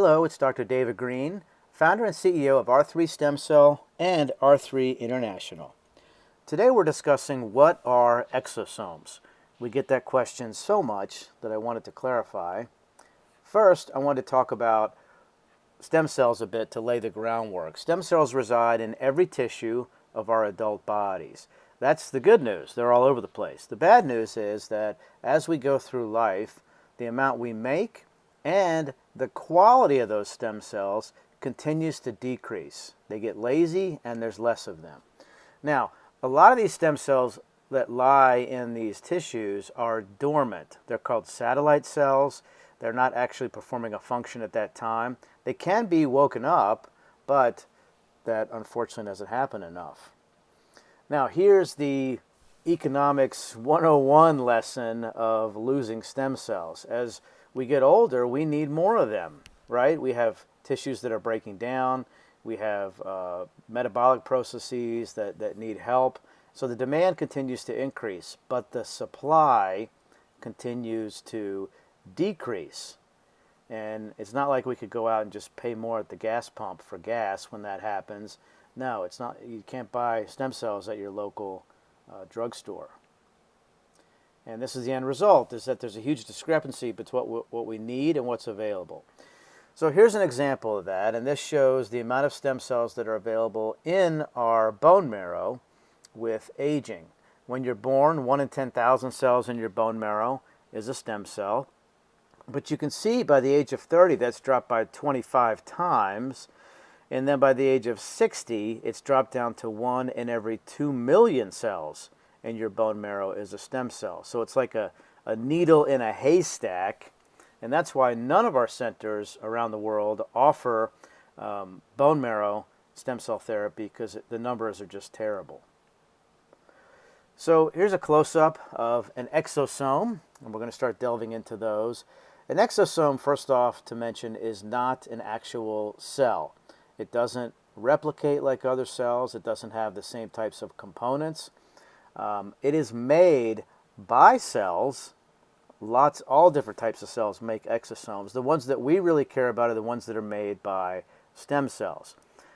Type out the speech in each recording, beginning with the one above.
Hello, it's Dr. David Green, founder and CEO of R3 Stem Cell and R3 International. Today we're discussing what are exosomes. We get that question so much that I wanted to clarify. First, I wanted to talk about stem cells a bit to lay the groundwork. Stem cells reside in every tissue of our adult bodies. That's the good news. They're all over the place. The bad news is that as we go through life, the amount we make and the quality of those stem cells continues to decrease. They get lazy and there's less of them. Now, a lot of these stem cells that lie in these tissues are dormant. They're called satellite cells. They're not actually performing a function at that time. They can be woken up, but that unfortunately doesn't happen enough. Now, here's the economics 101 lesson of losing stem cells. As we get older, we need more of them, right? We have tissues that are breaking down. We have metabolic processes that need help. So the demand continues to increase, but the supply continues to decrease. And it's not like we could go out and just pay more at the gas pump for gas when that happens. No, it's not. You can't buy stem cells at your local drugstore. And this is the end result, is that there's a huge discrepancy between what we need and what's available. So here's an example of that, and this shows the amount of stem cells that are available in our bone marrow with aging. When you're born, 1 in 10,000 cells in your bone marrow is a stem cell. But you can see by the age of 30, that's dropped by 25 times. And then by the age of 60, it's dropped down to 1 in every 2 million cells in your bone marrow is a stem cell. So it's like a needle in a haystack. And that's why none of our centers around the world offer bone marrow stem cell therapy, because the numbers are just terrible. So here's a close-up of an exosome, and we're going to start delving into those. An exosome, first off to mention, is not an actual cell. It doesn't replicate like other cells. It doesn't have the same types of components. It is made by cells. All different types of cells make exosomes. The ones that we really care about are the ones that are made by stem cells.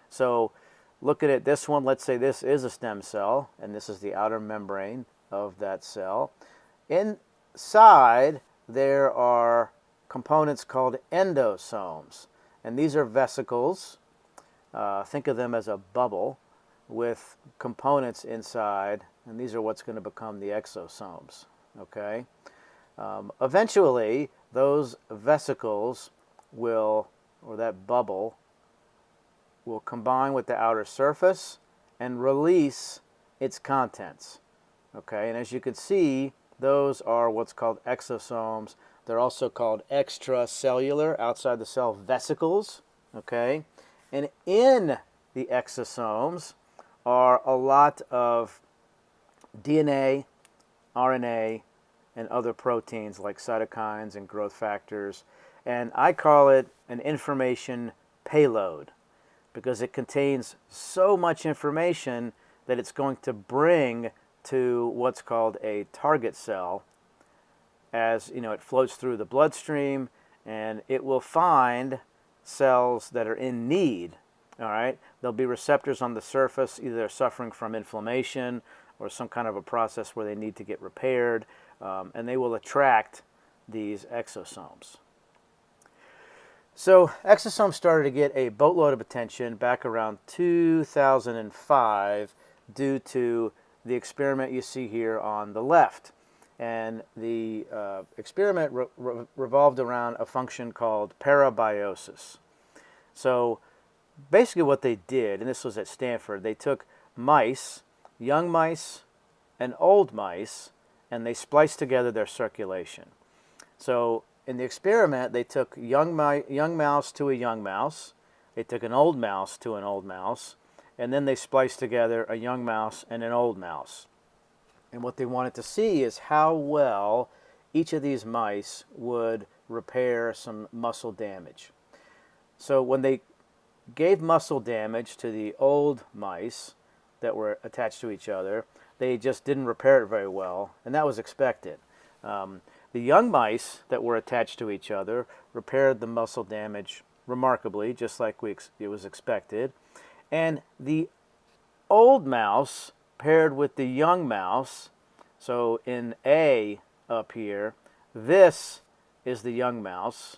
So look at it, this one, let's say this is a stem cell, and this is the outer membrane of that cell. Inside, there are components called endosomes, and these are vesicles. Think of them as a bubble with components inside, and these are what's going to become the exosomes, okay? Eventually, those vesicles or that bubble will combine with the outer surface and release its contents, okay? And as you can see, those are what's called exosomes. They're also called extracellular, outside the cell vesicles, okay? And in the exosomes are a lot of DNA, RNA, and other proteins like cytokines and growth factors. And I call it an information payload because it contains so much information that it's going to bring to what's called a target cell. As you know, it floats through the bloodstream and it will find cells that are in need. All right, there'll be receptors on the surface, either they're suffering from inflammation or some kind of a process where they need to get repaired, and they will attract these exosomes. So exosomes started to get a boatload of attention back around 2005 due to the experiment you see here on the left. And the experiment revolved around a function called Parabiosis. So basically what they did, and this was at Stanford, they took mice, young mice and old mice, and they spliced together their circulation. So in the experiment, they took young mouse to a young mouse, they took an old mouse to an old mouse, and then they spliced together a young mouse and an old mouse. And what they wanted to see is how well each of these mice would repair some muscle damage. So when they gave muscle damage to the old mice that were attached to each other, they just didn't repair it very well, and that was expected. The young mice that were attached to each other repaired the muscle damage remarkably, just like it was expected. And the old mouse paired with the young mouse, so in A up here, this is the young mouse,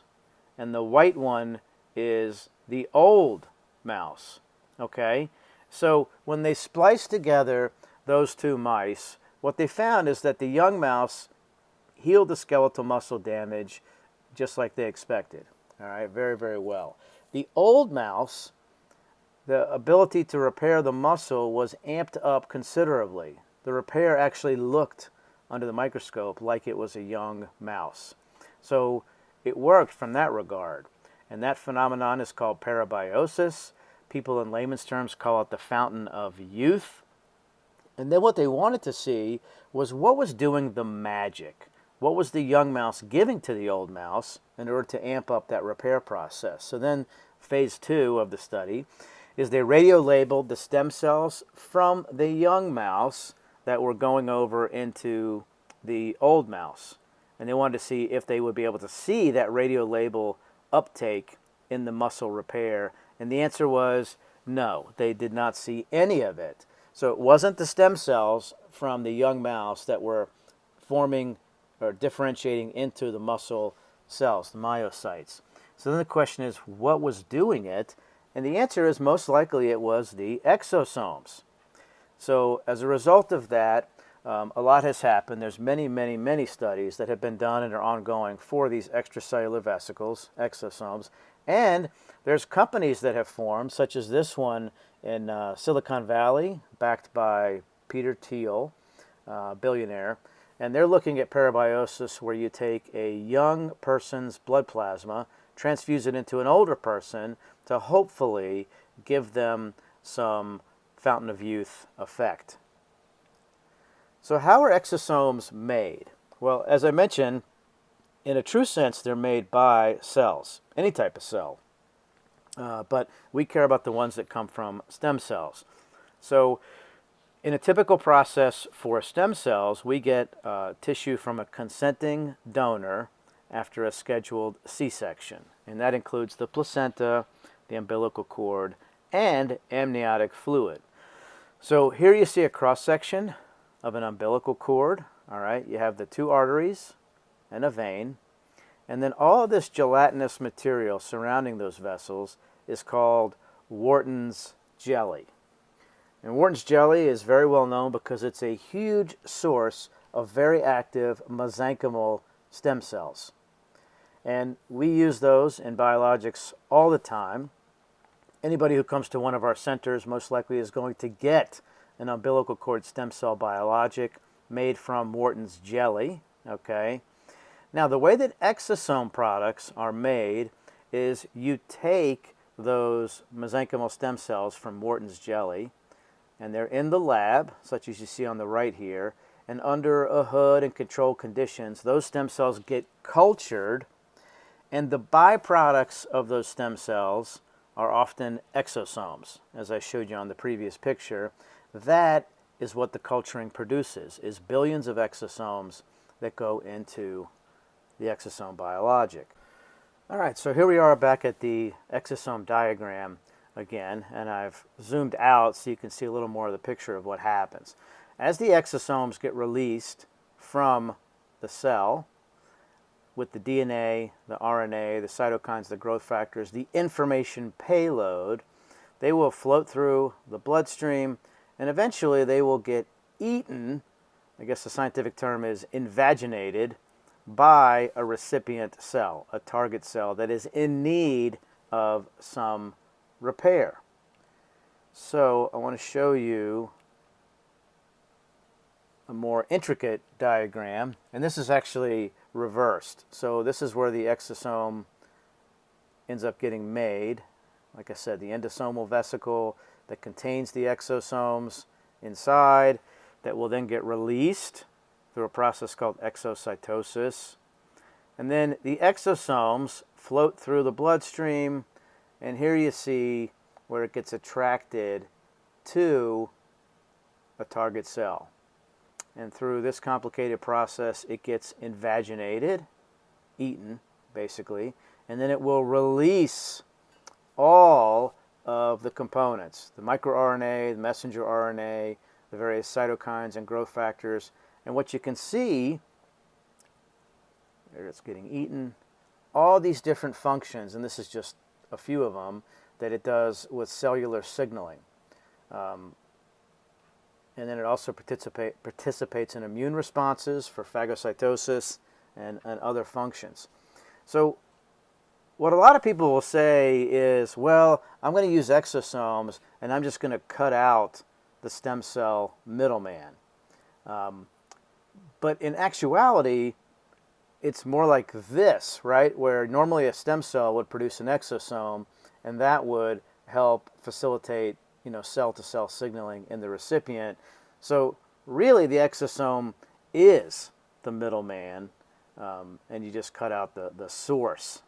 and the white one is the old mouse. Okay? So when they spliced together those two mice, what they found is that the young mouse healed the skeletal muscle damage just like they expected. All right, very, very well. The old mouse, the ability to repair the muscle was amped up considerably. The repair actually looked under the microscope like it was a young mouse. So it worked from that regard. And that phenomenon is called parabiosis. People in layman's terms call it the fountain of youth. And then what they wanted to see was what was doing the magic. What was the young mouse giving to the old mouse in order to amp up that repair process? So then phase 2 of the study is they radio-labeled the stem cells from the young mouse that were going over into the old mouse. And they wanted to see if they would be able to see that radio-label uptake in the muscle repair. And the answer was no, they did not see any of it. So it wasn't the stem cells from the young mouse that were forming or differentiating into the muscle cells, the myocytes. So then the question is, what was doing it? And the answer is most likely it was the exosomes. So as a result of that, a lot has happened. There's many, many, many studies that have been done and are ongoing for these extracellular vesicles, exosomes. And there's companies that have formed, such as this one in Silicon Valley, backed by Peter Thiel, billionaire. And they're looking at parabiosis, where you take a young person's blood plasma, transfuse it into an older person to hopefully give them some fountain of youth effect. So how are exosomes made? Well, as I mentioned, in a true sense, they're made by cells, any type of cell. But we care about the ones that come from stem cells. So in a typical process for stem cells, we get tissue from a consenting donor after a scheduled C-section. And that includes the placenta, the umbilical cord, and amniotic fluid. So here you see a cross-section of an umbilical cord. All right, you have the two arteries and a vein. And then all of this gelatinous material surrounding those vessels is called Wharton's jelly. And Wharton's jelly is very well known because it's a huge source of very active mesenchymal stem cells. And we use those in biologics all the time. Anybody who comes to one of our centers most likely is going to get an umbilical cord stem cell biologic made from Wharton's jelly. Okay. Now, the way that exosome products are made is you take those mesenchymal stem cells from Wharton's jelly, and they're in the lab, such as you see on the right here, and under a hood and controlled conditions, those stem cells get cultured, and the byproducts of those stem cells are often exosomes, as I showed you on the previous picture. That is what the culturing produces, is billions of exosomes that go into the exosome biologic. All right, so here we are back at the exosome diagram again, and I've zoomed out so you can see a little more of the picture of what happens. As the exosomes get released from the cell with the DNA, the RNA, the cytokines, the growth factors, the information payload, they will float through the bloodstream, and eventually they will get eaten, I guess the scientific term is invaginated, by a recipient cell, a target cell that is in need of some repair. So I want to show you a more intricate diagram, and this is actually reversed. So this is where the exosome ends up getting made. Like I said, the endosomal vesicle that contains the exosomes inside that will then get released through a process called exocytosis. And then the exosomes float through the bloodstream, and here you see where it gets attracted to a target cell. And through this complicated process, it gets invaginated, eaten, basically, and then it will release all of the components, the microRNA, the messenger RNA, the various cytokines and growth factors. And what you can see, there it's getting eaten, all these different functions, and this is just a few of them, that it does with cellular signaling. And then it also participates in immune responses for phagocytosis and other functions. So what a lot of people will say is, well, I'm going to use exosomes and I'm just going to cut out the stem cell middleman. But in actuality, it's more like this, right? Where normally a stem cell would produce an exosome, and that would help facilitate, cell-to-cell signaling in the recipient. So really, the exosome is the middleman, and you just cut out the source.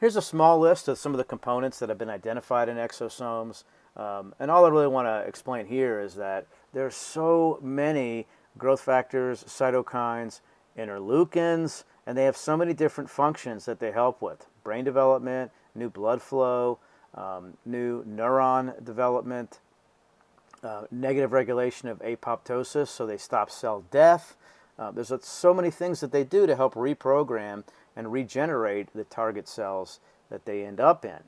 Here's a small list of some of the components that have been identified in exosomes. And all I really want to explain here is that there's so many growth factors, cytokines, interleukins, and they have so many different functions that they help with. Brain development, new blood flow, new neuron development, negative regulation of apoptosis, so they stop cell death. There's so many things that they do to help reprogram and regenerate the target cells that they end up in.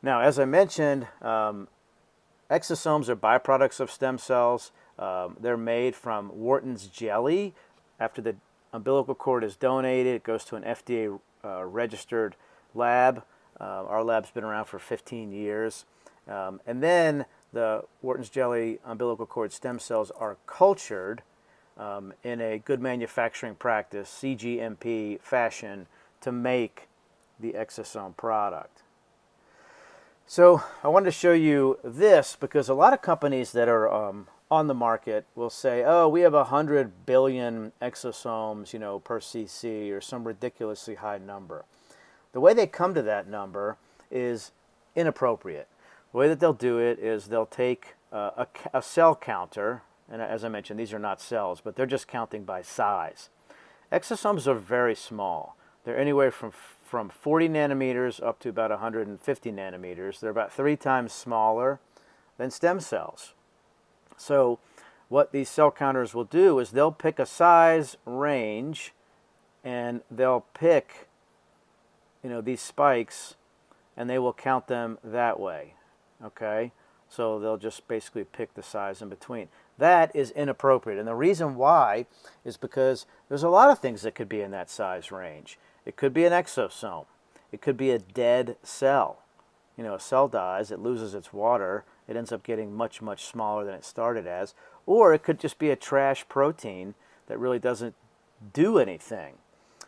Now, as I mentioned, exosomes are byproducts of stem cells. They're made from Wharton's jelly. After the umbilical cord is donated, it goes to an FDA registered lab. Our lab's been around for 15 years. And then the Wharton's jelly umbilical cord stem cells are cultured in a good manufacturing practice, CGMP fashion, to make the exosome product. So I wanted to show you this because a lot of companies that are on the market will say, oh, we have 100 billion exosomes, per cc, or some ridiculously high number. The way they come to that number is inappropriate. The way that they'll do it is they'll take a cell counter, and as I mentioned, these are not cells, but they're just counting by size. Exosomes are very small. They're anywhere from 40 nanometers up to about 150 nanometers. They're about 3 times smaller than stem cells. So what these cell counters will do is they'll pick a size range, and they'll pick these spikes, and they will count them that way. Okay? So they'll just basically pick the size in between. That is inappropriate. And the reason why is because there's a lot of things that could be in that size range. It could be an exosome. It could be a dead cell. A cell dies, it loses its water, it ends up getting much, much smaller than it started as. Or it could just be a trash protein that really doesn't do anything.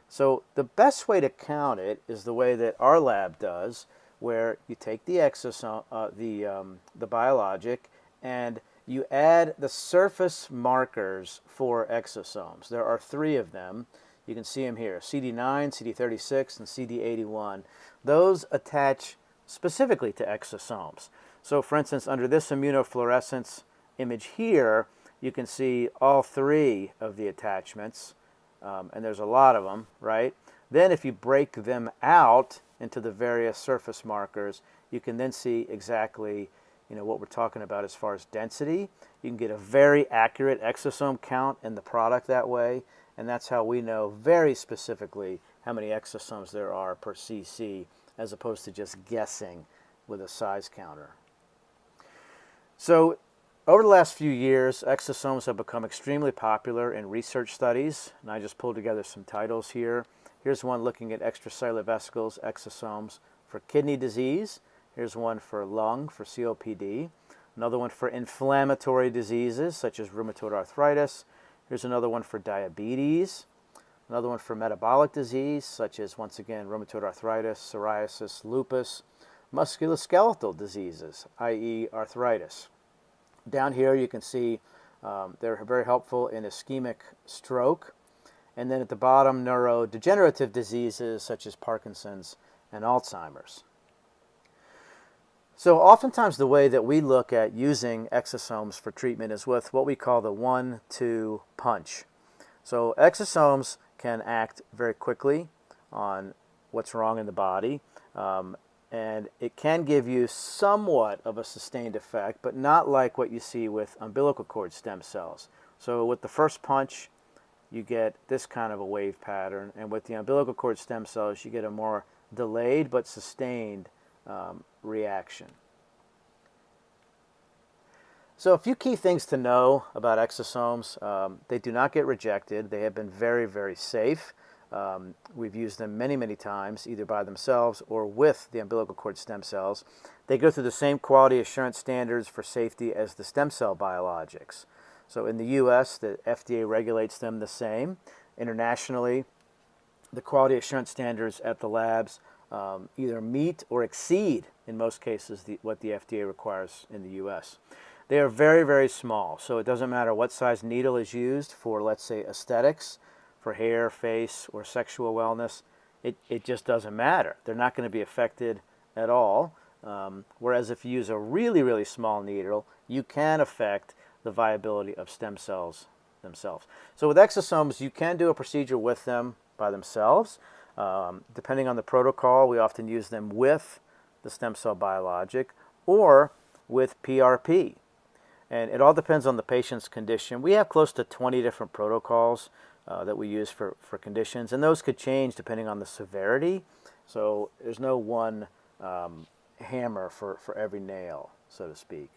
So the best way to count it is the way that our lab does, where you take the exosome, the biologic, and you add the surface markers for exosomes. There are 3 of them. You can see them here, CD9, CD36, and CD81. Those attach specifically to exosomes. So for instance, under this immunofluorescence image here, you can see all 3 of the attachments, and there's a lot of them, right? Then if you break them out into the various surface markers, you can then see exactly what we're talking about as far as density. You can get a very accurate exosome count in the product that way, and that's how we know very specifically how many exosomes there are per cc, as opposed to just guessing with a size counter. So over the last few years, exosomes have become extremely popular in research studies, and I just pulled together some titles here. Here's one looking at extracellular vesicles, exosomes for kidney disease. Here's one for lung, for COPD. Another one for inflammatory diseases, such as rheumatoid arthritis. Here's another one for diabetes. Another one for metabolic disease, such as, once again, rheumatoid arthritis, psoriasis, lupus. Musculoskeletal diseases, i.e. arthritis. Down here you can see they're very helpful in ischemic stroke. And then at the bottom, neurodegenerative diseases such as Parkinson's and Alzheimer's. So oftentimes the way that we look at using exosomes for treatment is with what we call the 1-2 punch. So exosomes can act very quickly on what's wrong in the body. And it can give you somewhat of a sustained effect, but not like what you see with umbilical cord stem cells. So with the first punch, you get this kind of a wave pattern, and with the umbilical cord stem cells, you get a more delayed but sustained reaction. So a few key things to know about exosomes. They do not get rejected. They have been very, very safe. We've used them many, many times, either by themselves or with the umbilical cord stem cells. They go through the same quality assurance standards for safety as the stem cell biologics. So in the U.S., the FDA regulates them the same. Internationally, the quality assurance standards at the labs either meet or exceed, in most cases, what the FDA requires in the U.S. They are very, very small, so it doesn't matter what size needle is used for, let's say, aesthetics, for hair, face, or sexual wellness. It just doesn't matter. They're not going to be affected at all. Whereas if you use a really, really small needle, you can affect the viability of stem cells themselves. So with exosomes, you can do a procedure with them by themselves. Depending on the protocol, we often use them with the stem cell biologic or with PRP. And it all depends on the patient's condition. We have close to 20 different protocols that we use for conditions, and those could change depending on the severity. So there's no one hammer for every nail, so to speak.